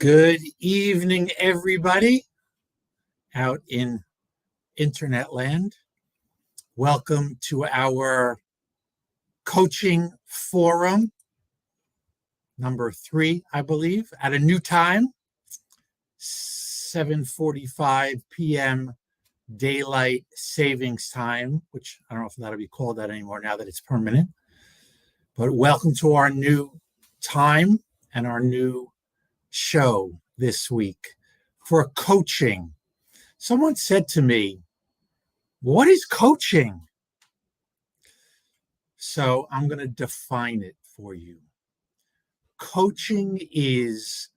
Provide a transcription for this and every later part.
Good evening, everybody out in internet land. Welcome to our coaching forum, number 3, I believe, at a new time, 7:45 p.m. daylight savings time, which I don't know if that'll be called that anymore now that it's permanent. But welcome to our new time and our new show this week for coaching. Someone said to me, "What is coaching?" So I'm going to define it for you. Coaching is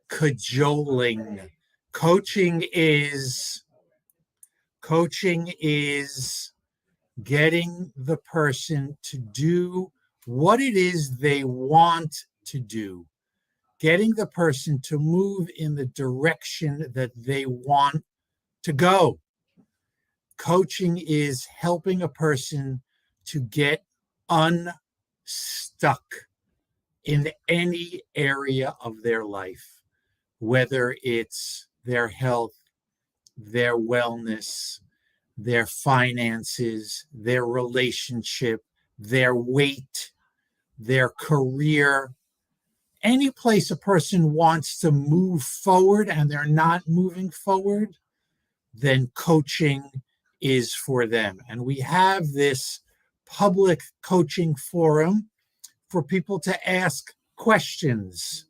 cajoling. Coaching is getting the person to do what it is they want to do. Getting the person to move in the direction that they want to go. Coaching is helping a person to get unstuck in any area of their life, whether it's their health, their wellness, their finances, their relationship, their weight, their career. Any place a person wants to move forward and they're not moving forward, then coaching is for them. And we have this public coaching forum for people to ask questions,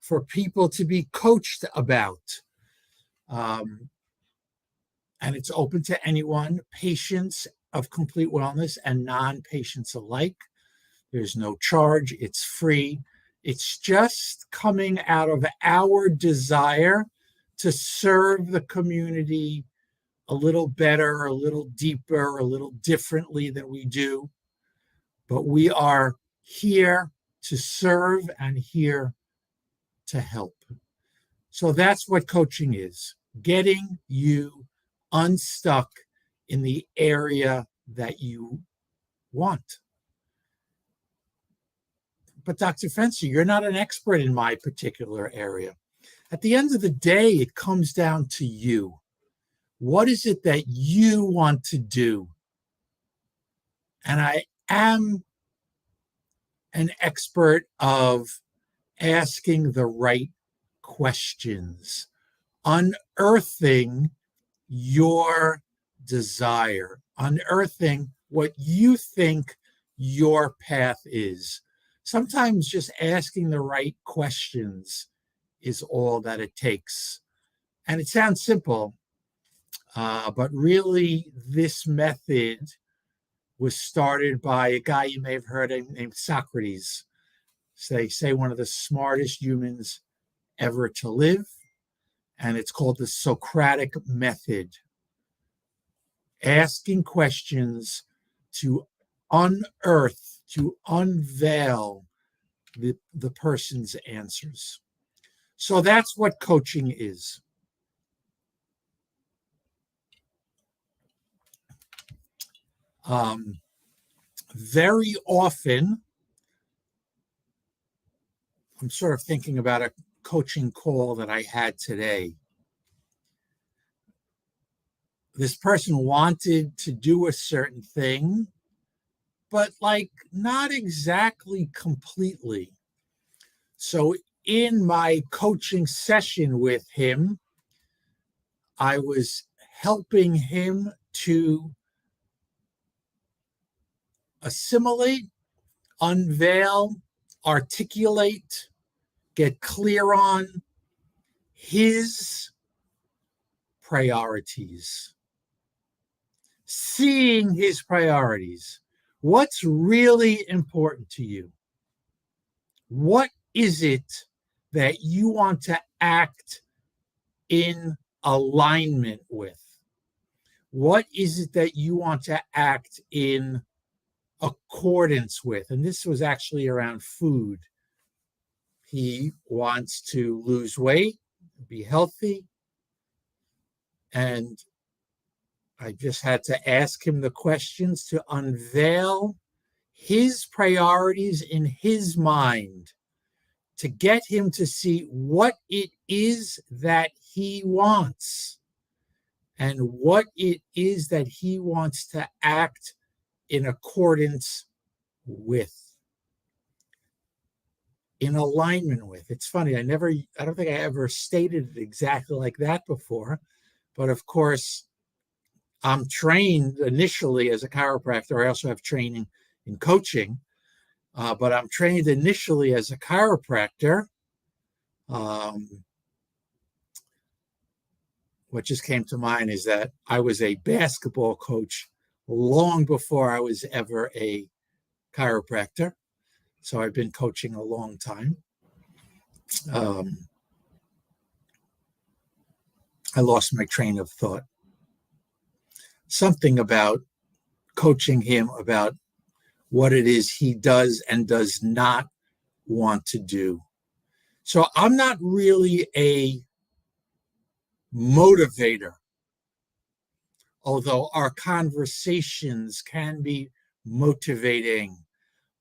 for people to be coached about. And it's open to anyone, patients of complete wellness and non-patients alike. There's no charge. It's free. It's just coming out of our desire to serve the community a little better, a little deeper, a little differently than we do. But we are here to serve and here to help. So that's what coaching is, getting you unstuck in the area that you want. But Dr. Fenster, you're not an expert in my particular area. At the end of the day, it comes down to you. What is it that you want to do? And I am an expert of asking the right questions, unearthing your desire, unearthing what you think your path is. Sometimes just asking the right questions is all that it takes. And it sounds simple, but really this method was started by a guy you may have heard of named Socrates. So they say one of the smartest humans ever to live. And it's called the Socratic Method. Asking questions to unearth, to unveil the person's answers. So that's what coaching is. Very often, I'm sort of thinking about a coaching call that I had today. This person wanted to do a certain thing, but not exactly completely. So in my coaching session with him, I was helping him to assimilate, unveil, articulate, get clear on his priorities. Seeing his priorities. What's really important to you? What is it that you want to act in alignment with? What is it that you want to act in accordance with? And this was actually around food. He wants to lose weight, be healthy, and I just had to ask him the questions to unveil his priorities in his mind to get him to see what it is that he wants and what it is that he wants to act in accordance with, in alignment with. It's funny, I don't think I ever stated it exactly like that before, but of course, I'm trained initially as a chiropractor. I also have training in coaching, but I'm trained initially as a chiropractor. What just came to mind is that I was a basketball coach long before I was ever a chiropractor. So I've been coaching a long time. I lost my train of thought. Something about coaching him about what it is he does and does not want to do. So I'm not really a motivator, although our conversations can be motivating.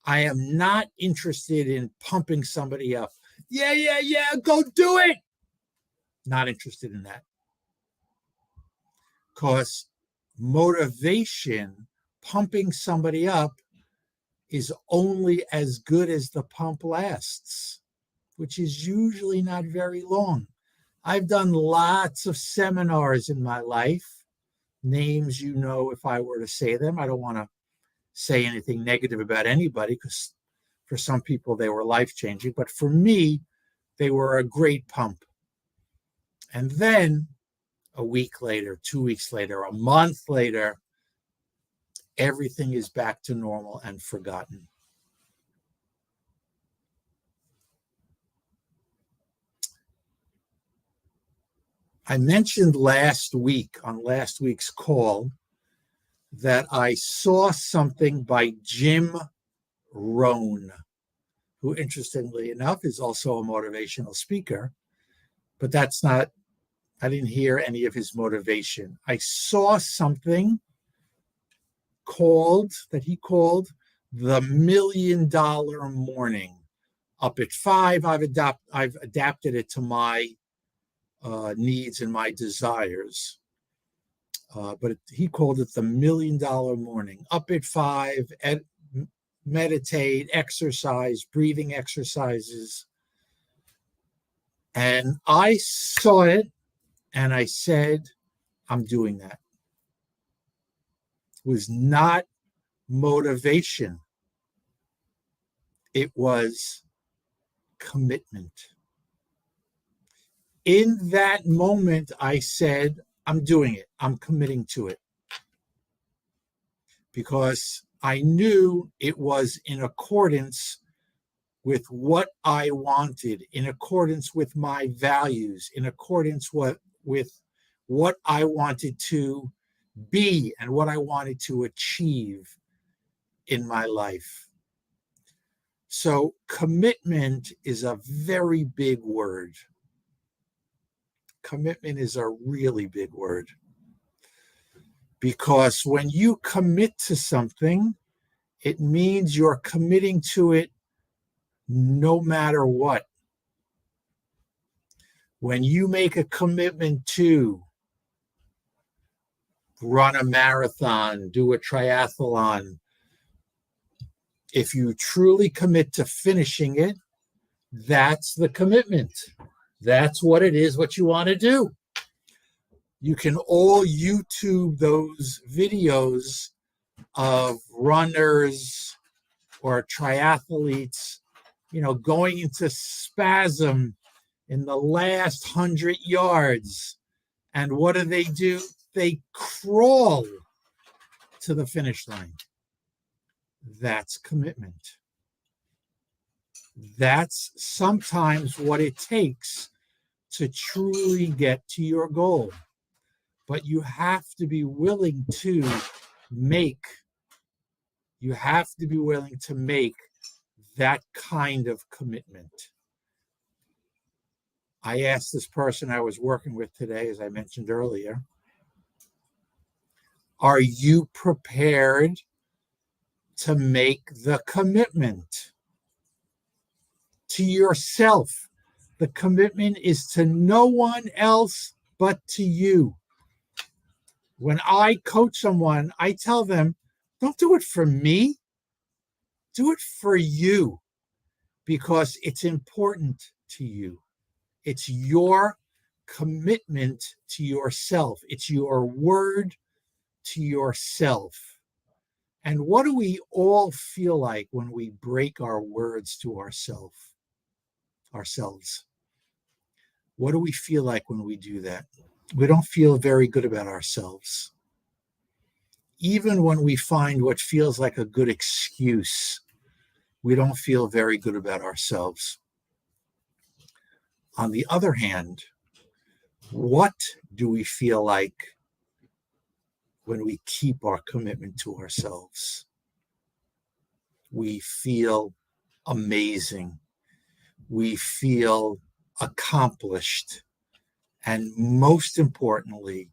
I am not interested in pumping somebody up. Yeah, go do it. Not interested in that. Because motivation, pumping somebody up, is only as good as the pump lasts, which is usually not very long. I've done lots of seminars in my life, names you know if I were to say them. I don't want to say anything negative about anybody because for some people they were life-changing, but for me, they were a great pump. And then a week later, 2 weeks later, a month later, everything is back to normal and forgotten. I mentioned last week on last week's call that I saw something by Jim Rohn, who interestingly enough is also a motivational speaker, but that's not, I didn't hear any of his motivation. I saw something that he called the $1 Million Morning. Up at 5, I've adapted it to my needs and my desires. But he called it the $1 Million Morning. Up at 5, meditate, exercise, breathing exercises. And I saw it and I said, I'm doing that. It was not motivation. It was commitment. In that moment, I said, I'm doing it. I'm committing to it. Because I knew it was in accordance with what I wanted, in accordance with my values, in accordance with what I wanted to be and what I wanted to achieve in my life. So commitment is a very big word. Commitment is a really big word. Because when you commit to something, it means you're committing to it no matter what. When you make a commitment to run a marathon, do a triathlon, if you truly commit to finishing it, that's the commitment. That's what it is, what you want to do. You can all YouTube those videos of runners or triathletes, going into spasm in the last 100 yards. And what do? They crawl to the finish line. That's commitment. That's sometimes what it takes to truly get to your goal. But you have to be willing to make that kind of commitment. I asked this person I was working with today, as I mentioned earlier, are you prepared to make the commitment to yourself. The commitment is to no one else but to you. When I coach someone, I tell them, don't do it for me. Do it for you, because it's important to you. It's your commitment to yourself. It's your word to yourself. And what do we all feel like when we break our words to ourselves? What do we feel like when we do that? We don't feel very good about ourselves. Even when we find what feels like a good excuse, we don't feel very good about ourselves. On the other hand, what do we feel like when we keep our commitment to ourselves? We feel amazing. We feel accomplished. And most importantly,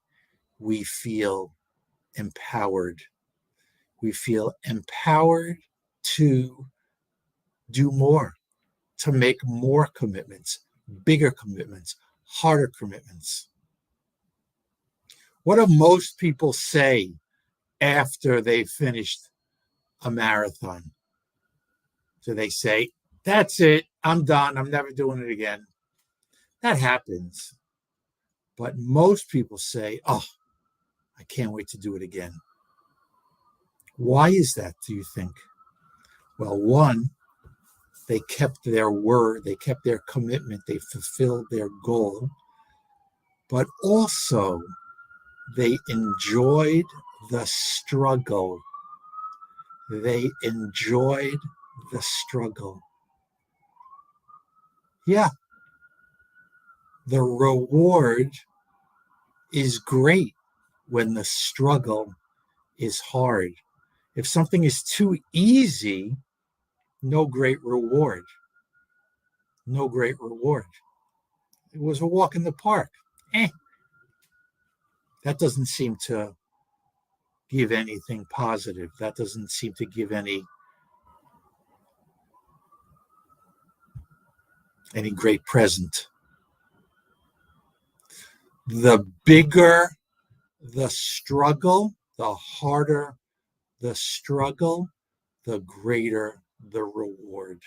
we feel empowered. We feel empowered to do more, to make more commitments, bigger commitments, harder commitments. What do most people say after they've finished a marathon? So they say, that's it, I'm done, I'm never doing it again. That happens. But most people say, oh, I can't wait to do it again. Why is that, do you think? Well, one, they kept their word, they kept their commitment, they fulfilled their goal, but also they enjoyed the struggle. They enjoyed the struggle. Yeah, the reward is great when the struggle is hard. If something is too easy, no great reward. No great reward. It was a walk in the park. That doesn't seem to give anything positive. That doesn't seem to give any great present. The bigger the struggle, the harder the struggle, the greater the reward.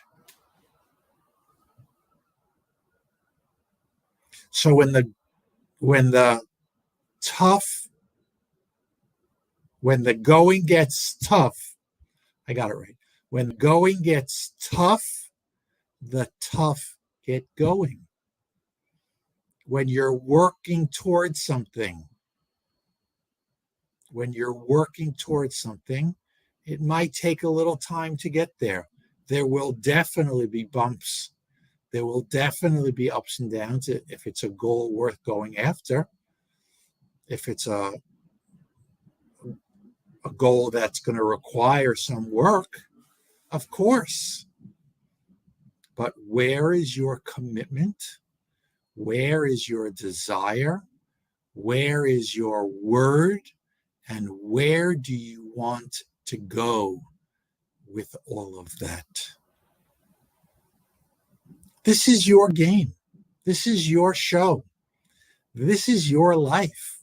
So when the going gets tough, I got it right. When the going gets tough, the tough get going. When you're working towards something, it might take a little time to get there. There will definitely be bumps. There will definitely be ups and downs if it's a goal worth going after. If it's a goal that's going to require some work, of course. But where is your commitment? Where is your desire? Where is your word? And where do you want to go with all of that? This is your game. This is your show. This is your life.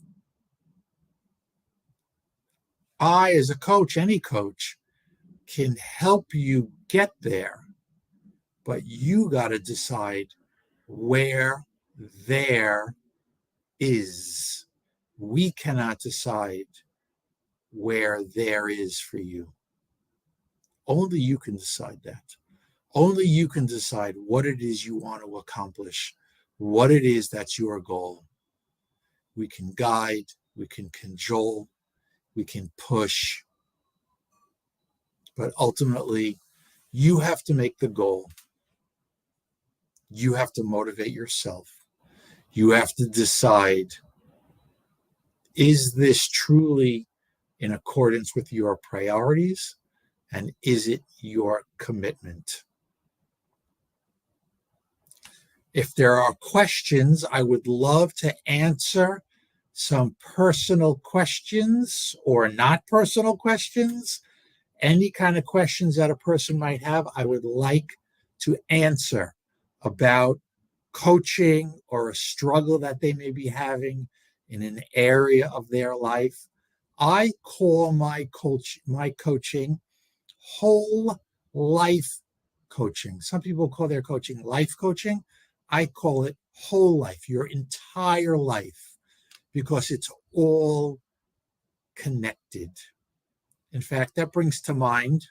I, as a coach, any coach, can help you get there, but you got to decide where there is. We cannot decide where there is for you. Only you can decide that. Only you can decide what it is you want to accomplish, what it is that's your goal. We can guide, we can cajole, we can push, but ultimately, you have to make the goal. You have to motivate yourself. You have to decide, is this truly in accordance with your priorities? And is it your commitment? If there are questions, I would love to answer some personal questions or not personal questions. Any kind of questions that a person might have, I would like to answer. about coaching or a struggle that they may be having in an area of their life, I call my coaching whole life coaching. Some people call their coaching life coaching. I call it whole life, your entire life, because it's all connected. In fact, that brings to mind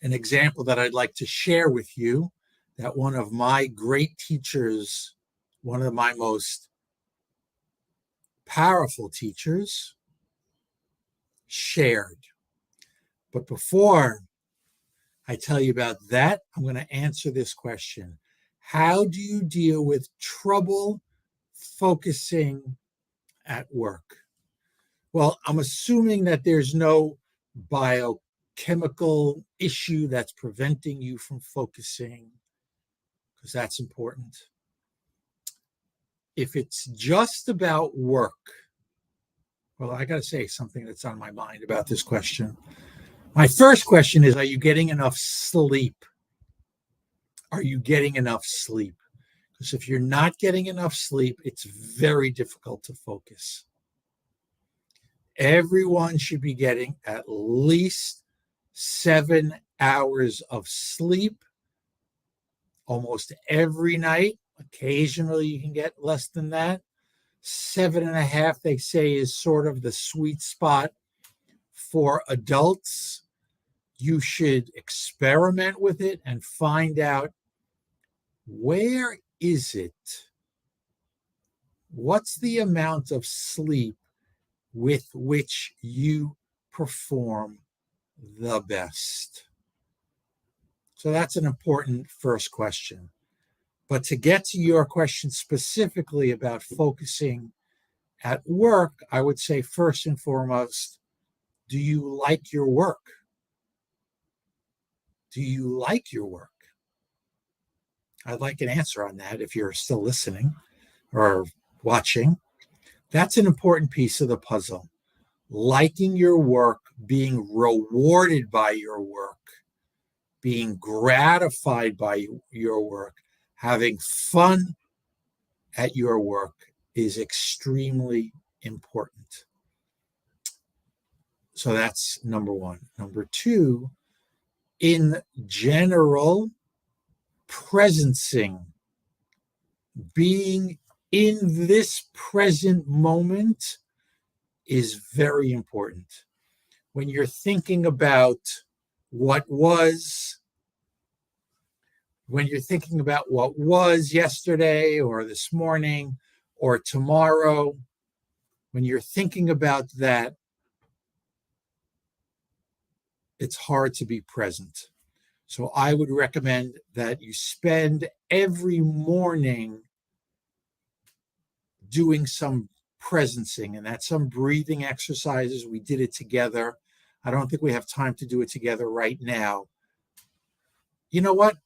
an example that I'd like to share with you that one of my great teachers, one of my most powerful teachers, shared. But before I tell you about that, I'm going to answer this question. How do you deal with trouble focusing at work? Well, I'm assuming that there's no biochemical issue that's preventing you from focusing, because that's important. If it's just about work, well, I got to say something that's on my mind about this question. My first question is, are you getting enough sleep? Are you getting enough sleep? Because if you're not getting enough sleep, it's very difficult to focus. Everyone should be getting at least 7 hours of sleep almost every night. Occasionally, you can get less than that. 7.5, they say, is sort of the sweet spot for adults. You should experiment with it and find out, where is it? What's the amount of sleep with which you perform the best? So that's an important first question. But to get to your question specifically about focusing at work, I would say first and foremost, do you like your work? Do you like your work? I'd like an answer on that if you're still listening or watching. That's an important piece of the puzzle. Liking your work, being rewarded by your work, being gratified by your work, having fun at your work is extremely important. So that's number one. Number two, in general, presencing, being in this present moment is very important. When you're thinking about what was, when you're thinking about what was yesterday or this morning or tomorrow, when you're thinking about that, it's hard to be present. So I would recommend that you spend every morning doing some presencing, and that's some breathing exercises. We did it together. I don't think we have time to do it together right now. You know what?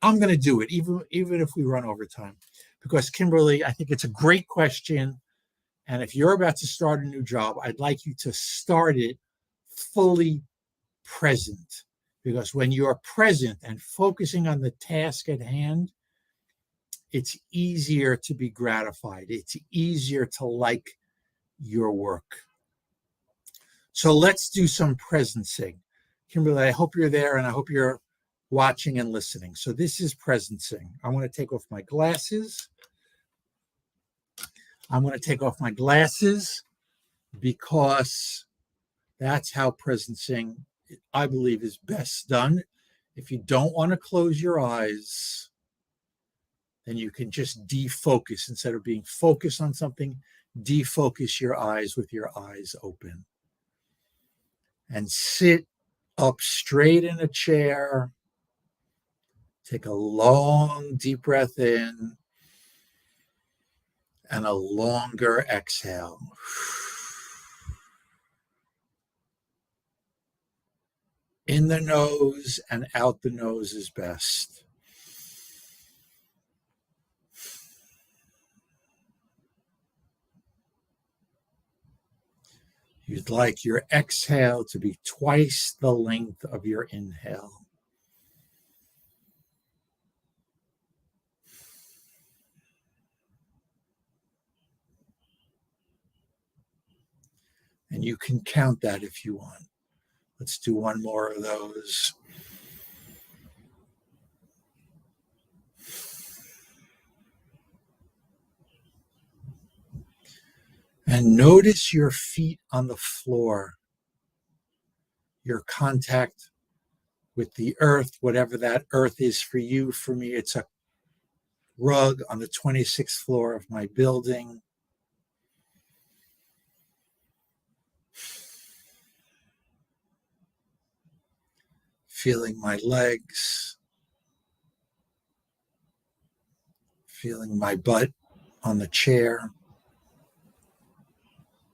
I'm going to do it, even if we run over time, because Kimberly, I think it's a great question. And if you're about to start a new job, I'd like you to start it fully present, because when you're present and focusing on the task at hand, it's easier to be gratified. It's easier to like your work. So let's do some presencing. Kimberly, I hope you're there and I hope you're watching and listening. So this is presencing. I want to take off my glasses. I'm going to take off my glasses because that's how presencing, I believe, is best done. If you don't want to close your eyes, then you can just defocus. Instead of being focused on something, defocus your eyes with your eyes open. And sit up straight in a chair. Take a long, deep breath in and a longer exhale. In the nose and out the nose is best. You'd like your exhale to be twice the length of your inhale. And you can count that if you want. Let's do one more of those. And notice your feet on the floor, your contact with the earth, whatever that earth is for you. For me, it's a rug on the 26th floor of my building. Feeling my legs, feeling my butt on the chair,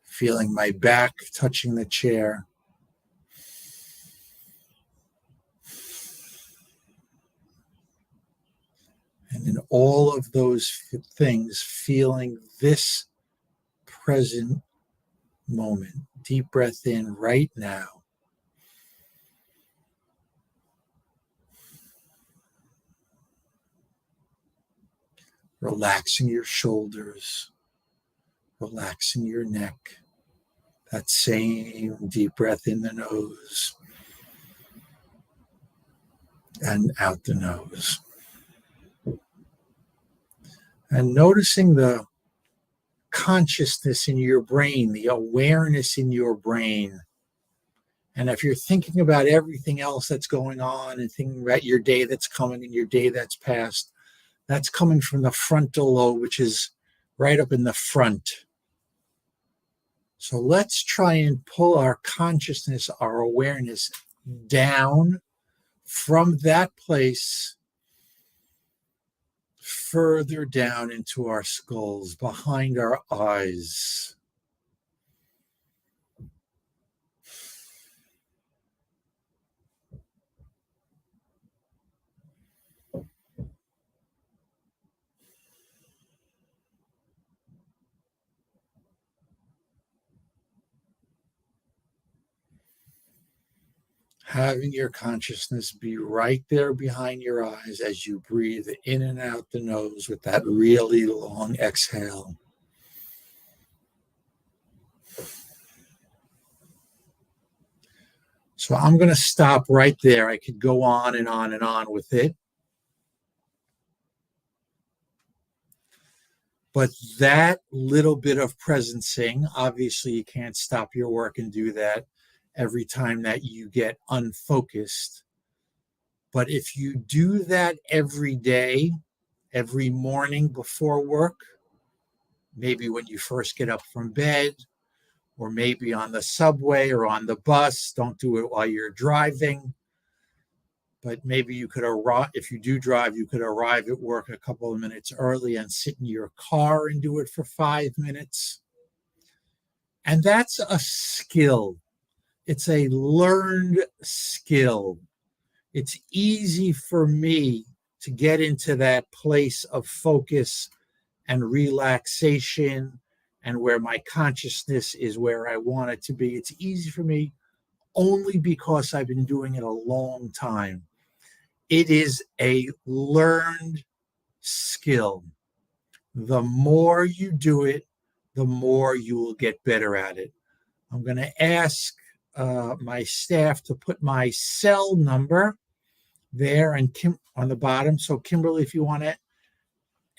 feeling my back touching the chair. And in all of those things, feeling this present moment. Deep breath in right now. Relaxing your shoulders, relaxing your neck. That same deep breath in the nose and out the nose. And noticing the consciousness in your brain, the awareness in your brain. And if you're thinking about everything else that's going on and thinking about your day that's coming and your day that's past, that's coming from the frontal lobe, which is right up in the front. So let's try and pull our consciousness, our awareness down from that place further down into our skulls, behind our eyes. Having your consciousness be right there behind your eyes as you breathe in and out the nose with that really long exhale. So I'm going to stop right there. I could go on and on and on with it. But that little bit of presencing, obviously you can't stop your work and do that every time that you get unfocused. But if you do that every day, every morning before work, maybe when you first get up from bed, or maybe on the subway or on the bus, don't do it while you're driving. But maybe you could arrive, if you do drive, you could arrive at work a couple of minutes early and sit in your car and do it for 5 minutes. And that's a skill. It's a learned skill. It's easy for me to get into that place of focus and relaxation and where my consciousness is where I want it to be. It's easy for me only because I've been doing it a long time. It is a learned skill. The more you do it, the more you will get better at it. I'm going to ask my staff to put my cell number there and on the bottom. So Kimberly, if you want to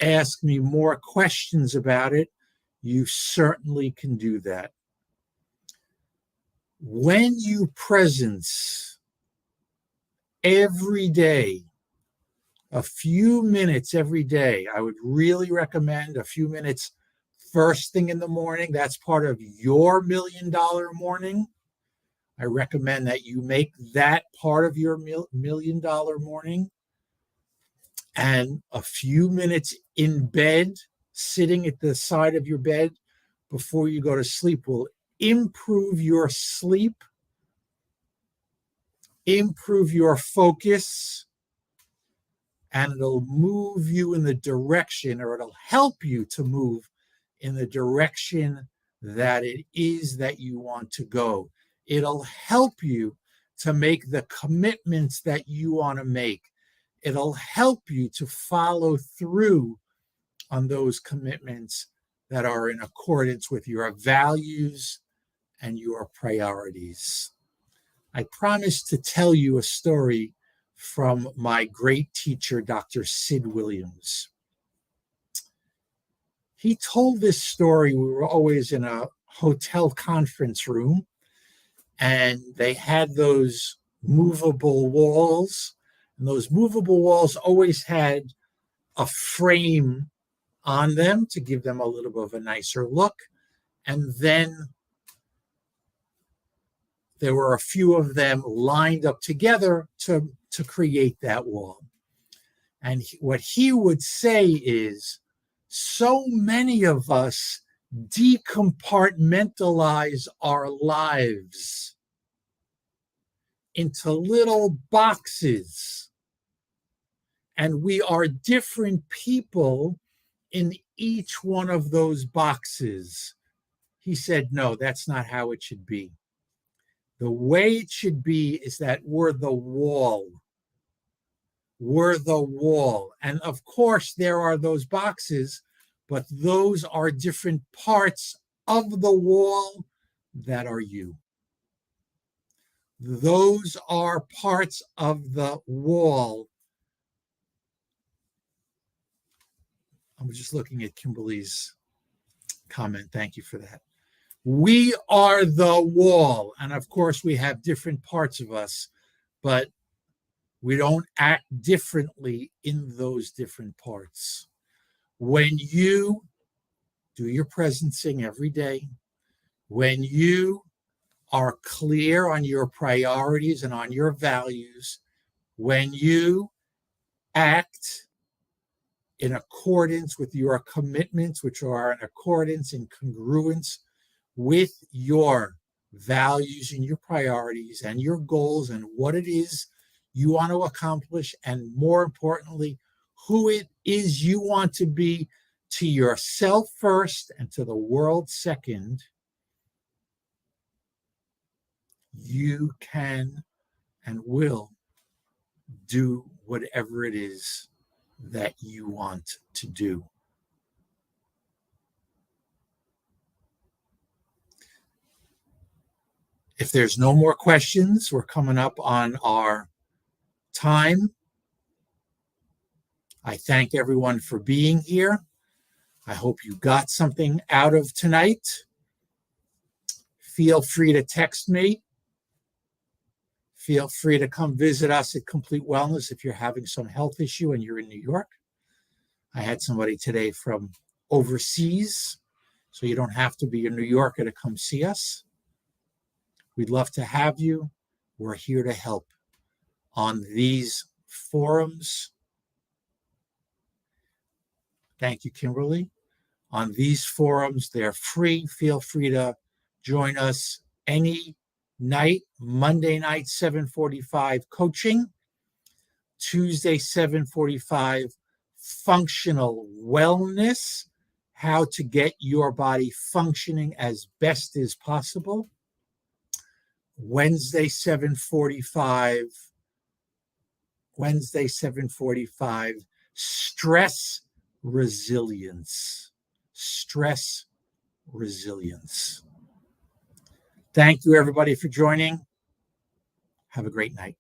ask me more questions about it, you certainly can do that. When you presence every day, a few minutes every day, I would really recommend a few minutes first thing in the morning. That's part of your $1 million morning. I recommend that you make that part of your $1 million morning. And a few minutes in bed, sitting at the side of your bed before you go to sleep will improve your sleep, improve your focus, and it'll move you in the direction, or it'll help you to move in the direction that it is that you want to go. It'll help you to make the commitments that you want to make. It'll help you to follow through on those commitments that are in accordance with your values and your priorities. I promised to tell you a story from my great teacher, Dr. Sid Williams. He told this story. We were always in a hotel conference room, and they had those movable walls, and those movable walls always had a frame on them to give them a little bit of a nicer look. And then there were a few of them lined up together to create that wall. And what he would say is, so many of us decompartmentalize our lives into little boxes, and we are different people in each one of those boxes. He said, no, that's not how it should be. The way it should be is that we're the wall. We're the wall. And of course, there are those boxes, but those are different parts of the wall that are you. Those are parts of the wall. I'm just looking at Kimberly's comment. Thank you for that. We are the wall. And of course, we have different parts of us, but we don't act differently in those different parts. When you do your presencing every day, when you are clear on your priorities and on your values, when you act in accordance with your commitments, which are in accordance and congruence with your values and your priorities and your goals and what it is you want to accomplish, and more importantly, who it is you want to be to yourself first and to the world second, you can and will do whatever it is that you want to do. If there's no more questions, we're coming up on our time. I thank everyone for being here. I hope you got something out of tonight. Feel free to text me. Feel free to come visit us at Complete Wellness if you're having some health issue and you're in New York. I had somebody today from overseas, so you don't have to be a New Yorker to come see us. We'd love to have you. We're here to help on these forums. Thank you, Kimberly. On these forums, they're free. Feel free to join us any night. Monday night, 7:45 coaching. Tuesday, 7:45 functional wellness, how to get your body functioning as best as possible. Wednesday, 7:45 stress resilience. Stress resilience. Thank you, everybody, for joining. Have a great night.